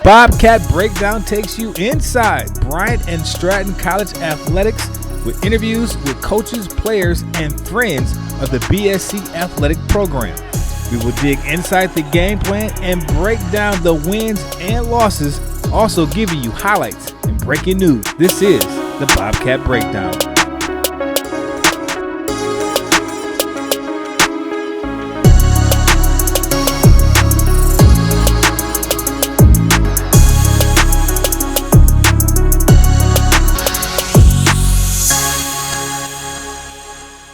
Bobcat Breakdown takes you inside Bryant and Stratton College athletics with interviews with coaches, players, and friends of the BSC athletic program. We will dig inside the game plan and break down the wins and losses, also giving you highlights and breaking news. This is the Bobcat Breakdown.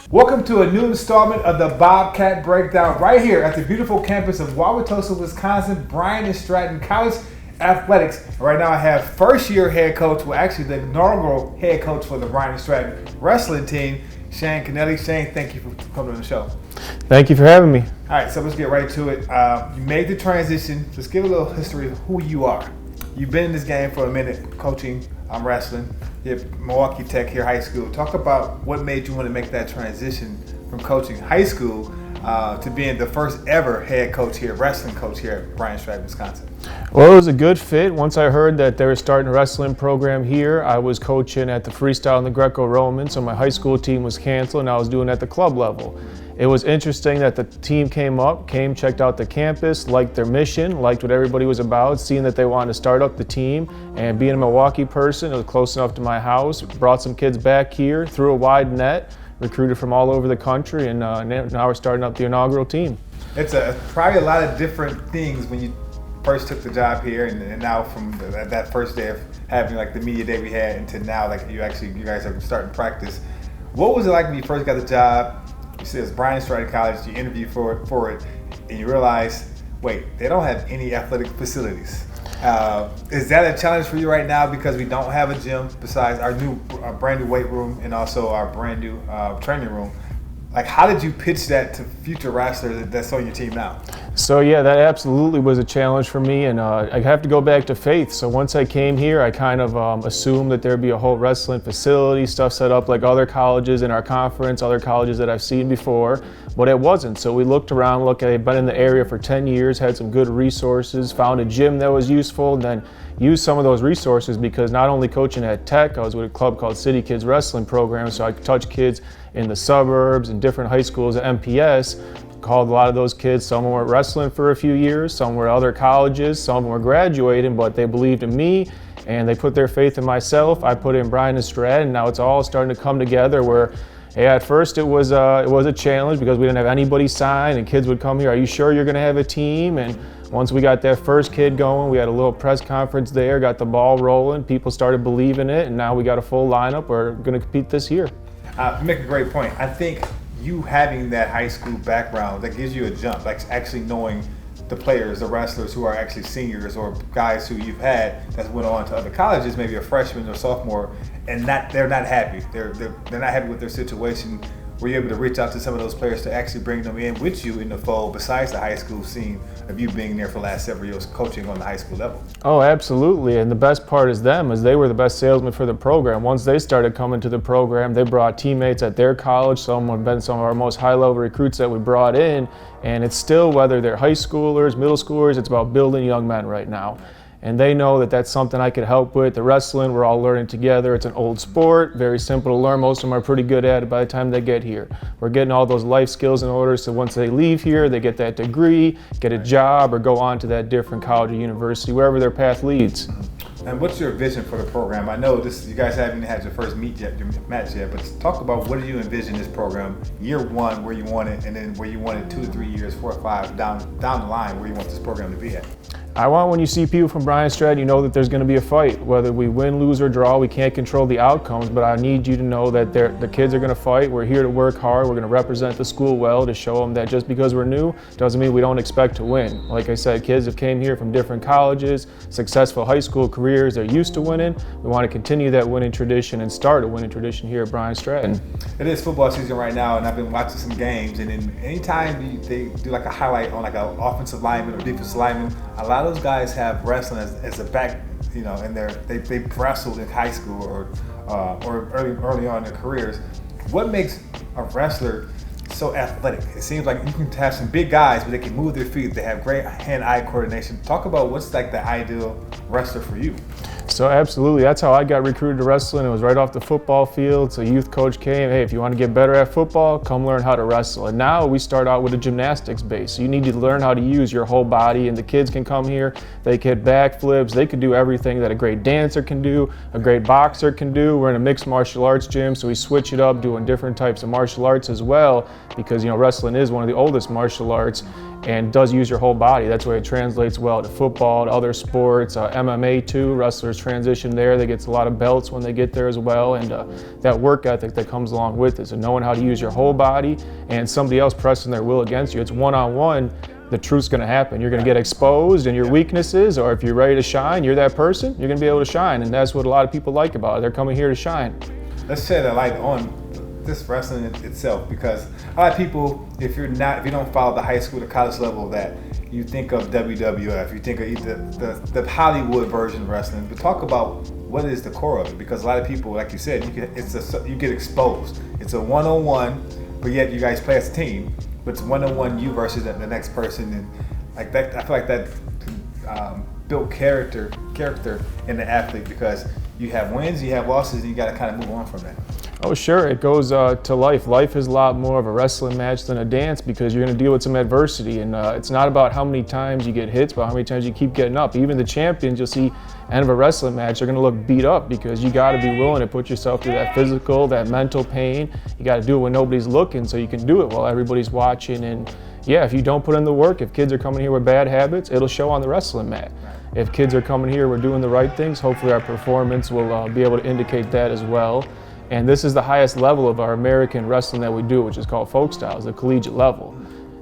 Welcome to a new installment of the Bobcat Breakdown right here at the beautiful campus of Wauwatosa, Wisconsin, Bryant and Stratton College Athletics. Right now I have first-year head coach, well actually the inaugural head coach for the Bryant and Stratton wrestling team, Shane Kennelly. Shane, thank you for coming on the show. Thank you for having me. All right, so let's get right to it. You made the transition. Just give a little history of who you are. You've been in this game for a minute, coaching wrestling. You're at Milwaukee Tech here, high school. Talk about what made you want to make that transition from coaching high school to being the first ever head coach here, wrestling coach here at Bryant Stratton, Wisconsin. Well, it was a good fit. Once I heard that they were starting a wrestling program here, I was coaching at the freestyle and the Greco-Roman, so my high school team was canceled and I was doing it at the club level. It was interesting that the team came, checked out the campus, liked their mission, liked what everybody was about, seeing that they wanted to start up the team, and being a Milwaukee person, it was close enough to my house, brought some kids back here, threw a wide net, recruited from all over the country, and now we're starting up the inaugural team. It's probably a lot of different things when you first took the job here, and now from that first day of having like the media day we had into now, like you guys are starting practice. What was it like when you first got the job? You said it's Bryant Stratton College, you interviewed for it, and you realize, wait, they don't have any athletic facilities. Is that a challenge for you right now because we don't have a gym besides our brand new weight room and also our brand new training room? Like, how did you pitch that to future wrestlers that's on your team now? So yeah, that absolutely was a challenge for me, and I have to go back to faith. So once I came here, I kind of assumed that there'd be a whole wrestling facility, stuff set up like other colleges in our conference, other colleges that I've seen before, but it wasn't. So we looked around, I'd been in the area for 10 years, had some good resources, found a gym that was useful, and then used some of those resources because not only coaching at Tech, I was with a club called City Kids Wrestling Program, so I could touch kids in the suburbs and different high schools at MPS. Called a lot of those kids. Some were wrestling for a few years, some were at other colleges, some were graduating, but they believed in me and they put their faith in myself. I put in Bryant and Stratton, and now it's all starting to come together where, hey, at first it was a challenge because we didn't have anybody sign and kids would come here, are you sure you're gonna have a team? And once we got that first kid going, we had a little press conference there, got the ball rolling, people started believing it, and now we got a full lineup. We're gonna compete this year. You make a great point. I think you having that high school background, that gives you a jump, like actually knowing the players, the wrestlers who are actually seniors or guys who you've had that went on to other colleges, maybe a freshman or sophomore, and they're not happy. They're not happy with their situation. Were you able to reach out to some of those players to actually bring them in with you in the fold besides the high school scene of you being there for the last several years coaching on the high school level? Oh, absolutely. And the best part is they were the best salesmen for the program. Once they started coming to the program, they brought teammates at their college. Some have been some of our most high-level recruits that we brought in. And it's still, whether they're high schoolers, middle schoolers, it's about building young men right now. And they know that that's something I could help with. The wrestling, we're all learning together. It's an old sport, very simple to learn. Most of them are pretty good at it by the time they get here. We're getting all those life skills in order so once they leave here, they get that degree, get a job, or go on to that different college or university, wherever their path leads. And what's your vision for the program? I know you guys haven't had your first match yet, but talk about what do you envision this program, year one, where you want it, and then where you want it 2 to 3 years, 4 or 5 down the line, where you want this program to be at. I want when you see people from Bryant Stratton, you know that there's going to be a fight. Whether we win, lose, or draw, we can't control the outcomes, but I need you to know that the kids are going to fight. We're here to work hard. We're going to represent the school well to show them that just because we're new doesn't mean we don't expect to win. Like I said, kids have came here from different colleges, successful high school careers. They're used to winning. We want to continue that winning tradition and start a winning tradition here at Bryant Stratton. It is football season right now, and I've been watching some games, and then anytime they do like a highlight on like an offensive lineman or defensive lineman, a lot of those guys have wrestling as a back, and they wrestled in high school or early on in their careers. What makes a wrestler so athletic. It seems like you can have some big guys, but they can move their feet. They have great hand-eye coordination. Talk about what's like the ideal wrestler for you. So absolutely, that's how I got recruited to wrestling. It was right off the football field. So a youth coach came, hey, if you want to get better at football, come learn how to wrestle. And now we start out with a gymnastics base. So you need to learn how to use your whole body, and the kids can come here, they can backflips, they can do everything that a great dancer can do, a great boxer can do. We're in a mixed martial arts gym, so we switch it up, doing different types of martial arts as well, because wrestling is one of the oldest martial arts and does use your whole body. That's why it translates well to football, to other sports, MMA too. Wrestlers transition there. They get a lot of belts when they get there as well, and that work ethic that comes along with it. So knowing how to use your whole body and somebody else pressing their will against you, it's one-on-one. The truth's going to happen. You're going to get exposed and your weaknesses, or if you're ready to shine, you're that person, you're going to be able to shine. And that's what a lot of people like about it. They're coming here to shine. Let's shed a light on this wrestling itself, because a lot of people, if you don't follow the high school to college level, that you think of WWF, you think of either the Hollywood version of wrestling. But talk about what is the core of it, because a lot of people, like you said, you get exposed. It's a one-on-one, but yet you guys play as a team. But it's one-on-one, you versus the next person, and like that. I feel like that built character in the athlete, because you have wins, you have losses, and you got to kind of move on from that. Oh, sure. It goes to life. Life is a lot more of a wrestling match than a dance, because you're going to deal with some adversity. And it's not about how many times you get hits, but how many times you keep getting up. Even the champions, you'll see, end of a wrestling match, they're going to look beat up, because you got to be willing to put yourself through that physical, that mental pain. You got to do it when nobody's looking, so you can do it while everybody's watching. And yeah, if you don't put in the work, if kids are coming here with bad habits, it'll show on the wrestling mat. If kids are coming here, we're doing the right things, hopefully our performance will be able to indicate that as well. And this is the highest level of our American wrestling that we do, which is called folk styles, the collegiate level.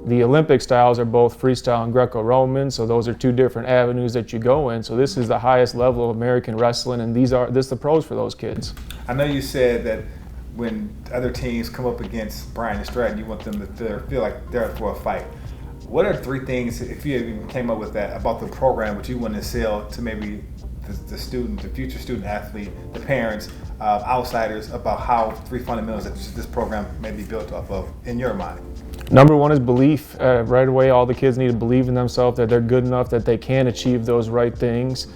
The Olympic styles are both freestyle and Greco-Roman, so those are two different avenues that you go in. So this is the highest level of American wrestling, and this is the pros for those kids. I know you said that when other teams come up against Bryant and Stratton, you want them to feel like they're for a fight. What are 3 things, if you even came up with that, about the program which you want to sell to maybe the student, the future student athlete, the parents, outsiders, about how 3 fundamentals that this program may be built off of in your mind? Number 1 is belief. Right away, all the kids need to believe in themselves, that they're good enough, that they can achieve those right things.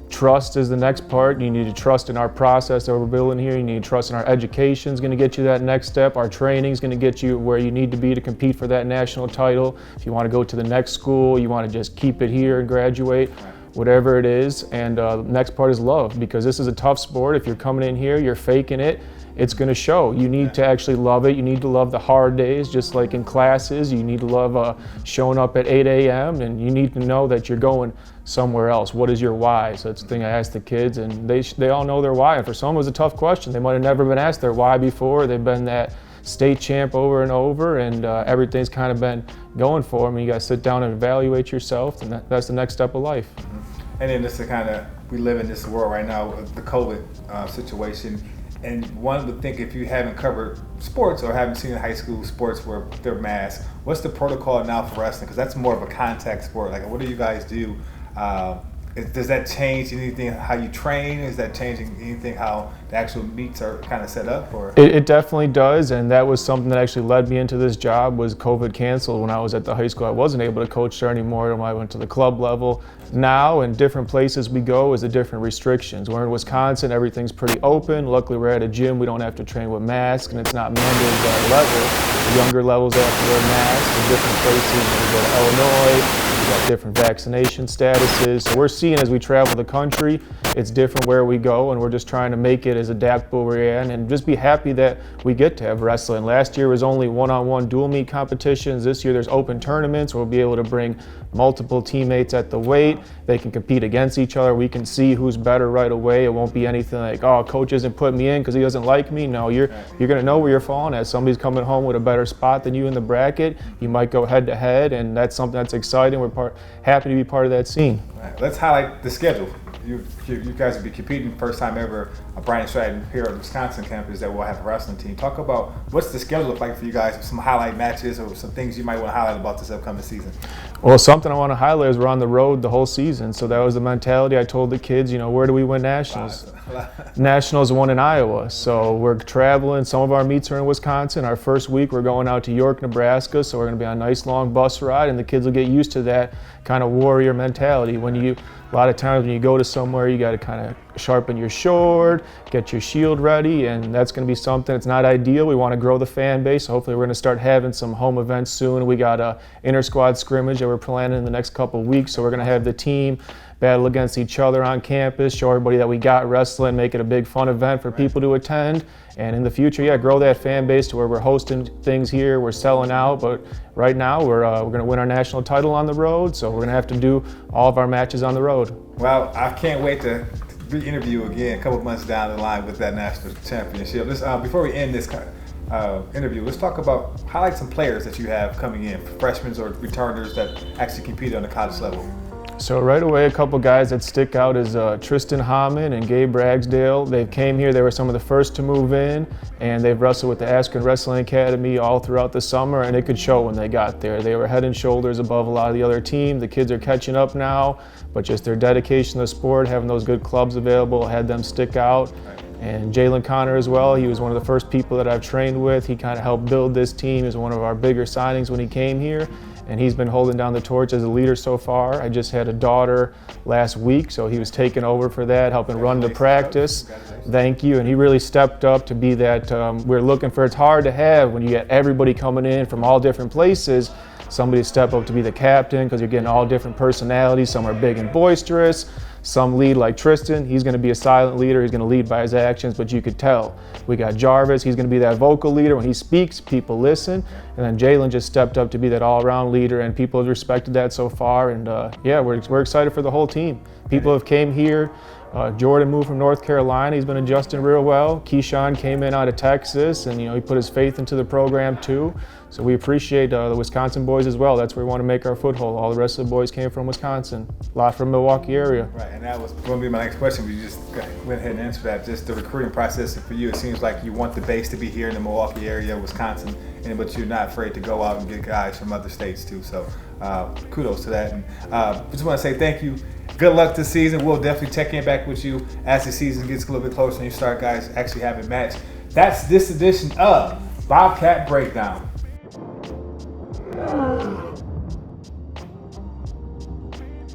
Trust is the next part. You need to trust in our process that we're building here. You need to trust in our education is going to get you that next step. Our training is going to get you where you need to be to compete for that national title. If you want to go to the next school, you want to just keep it here and graduate, whatever it is. And the next part is love, because this is a tough sport. If you're coming in here, you're faking it, it's going to show. You need to actually love it. You need to love the hard days, just like in classes. You need to love showing up at 8 a.m. and you need to know that you're going somewhere else. What is your why? So that's the thing I ask the kids, and they all know their why. And for some, it was a tough question. They might have never been asked their why before. They've been that state champ over and over, and everything's kind of been going for them. And you got to sit down and evaluate yourself, and that's the next step of life. And then just to kind of, we live in this world right now with the COVID situation. And one would think, if you haven't covered sports or haven't seen high school sports where they're masked, what's the protocol now for wrestling? Because that's more of a contact sport. Like, what do you guys do? Does that change anything how you train? Is that changing anything how the actual meets are kind of set up? Or it definitely does, and that was something that actually led me into this job. Was COVID canceled when I was at the high school. I wasn't able to coach there anymore when I went to the club level. Now, in different places we go, is the different restrictions. We're in Wisconsin, everything's pretty open. Luckily, we're at a gym. We don't have to train with masks, and it's not mandated at our level. The younger levels have to wear masks. In different places, we go to Illinois. We've got different vaccination statuses. So we're seeing as we travel the country, it's different where we go, and we're just trying to make it as adaptable we're in and just be happy that we get to have wrestling. Last year was only one-on-one dual meet competitions. This year there's open tournaments where we'll be able to bring multiple teammates at the weight. They can compete against each other. We can see who's better right away. It won't be anything like, oh, coach isn't putting me in because he doesn't like me. No, you're going to know where you're falling at. Somebody's coming home with a better spot than you in the bracket. You might go head to head, and that's something that's exciting. We're happy to be part of that scene. Right. Let's highlight the schedule. You guys will be competing first time ever at Bryant Stratton here at the Wisconsin campus that will have a wrestling team. Talk about what's the schedule look like for you guys, some highlight matches or some things you might want to highlight about this upcoming season. Well, something I want to highlight is we're on the road the whole season. So that was the mentality I told the kids, where do we win nationals? Nationals won in Iowa. So we're traveling. Some of our meets are in Wisconsin. Our first week we're going out to York, Nebraska. So we're going to be on a nice long bus ride, and the kids will get used to that kind of warrior mentality. A lot of times when you go to somewhere, you got to kind of sharpen your sword, get your shield ready, and that's going to be something. It's not ideal. We want to grow the fan base. So hopefully we're going to start having some home events soon. We got a inter-squad scrimmage that we're planning in the next couple of weeks. So we're going to have the team battle against each other on campus, show everybody that we got wrestling, make it a big fun event for people to attend. And in the future, grow that fan base to where we're hosting things here, we're selling out. But right now, we're going to win our national title on the road, so we're going to have to do all of our matches on the road. Well, I can't wait to re-interview again a couple months down the line with that national championship. Before we end this interview, let's talk about highlight some players that you have coming in, freshmen or returners that actually compete on the college level. So right away, a couple guys that stick out is Tristan Hammond and Gabe Ragsdale. They came here, they were some of the first to move in, and they've wrestled with the Aspen Wrestling Academy all throughout the summer, and it could show when they got there. They were head and shoulders above a lot of the other team. The kids are catching up now, but just their dedication to the sport, having those good clubs available, had them stick out. And Jalen Connor as well, he was one of the first people that I've trained with. He kind of helped build this team. He was one of our bigger signings when he came here, and he's been holding down the torch as a leader so far. I just had a daughter last week, so he was taking over for that, helping run the practice. Thank you, and he really stepped up to be that we're looking for. It's hard to have when you get everybody coming in from all different places, somebody step up to be the captain, because you're getting all different personalities. Some are big and boisterous. Some lead like Tristan. He's going to be a silent leader. He's going to lead by his actions, but you could tell. We got Jarvis. He's going to be that vocal leader. When he speaks, people listen. And then Jalen just stepped up to be that all-around leader, and people have respected that so far. And we're excited for the whole team. People have came here. Jordan moved from North Carolina. He's been adjusting real well. Keyshawn came in out of Texas, and he put his faith into the program too. So we appreciate the Wisconsin boys as well. That's where we want to make our foothold. All the rest of the boys came from Wisconsin. A lot from Milwaukee area. Right, and that was going to be my next question. We just went ahead and answered that. Just the recruiting process for you. It seems like you want the base to be here in the Milwaukee area, Wisconsin, but you're not afraid to go out and get guys from other states too. So kudos to that. And just want to say thank you. Good luck this season. We'll definitely check in back with you as the season gets a little bit closer and you start guys actually having match. That's this edition of Bobcat Breakdown.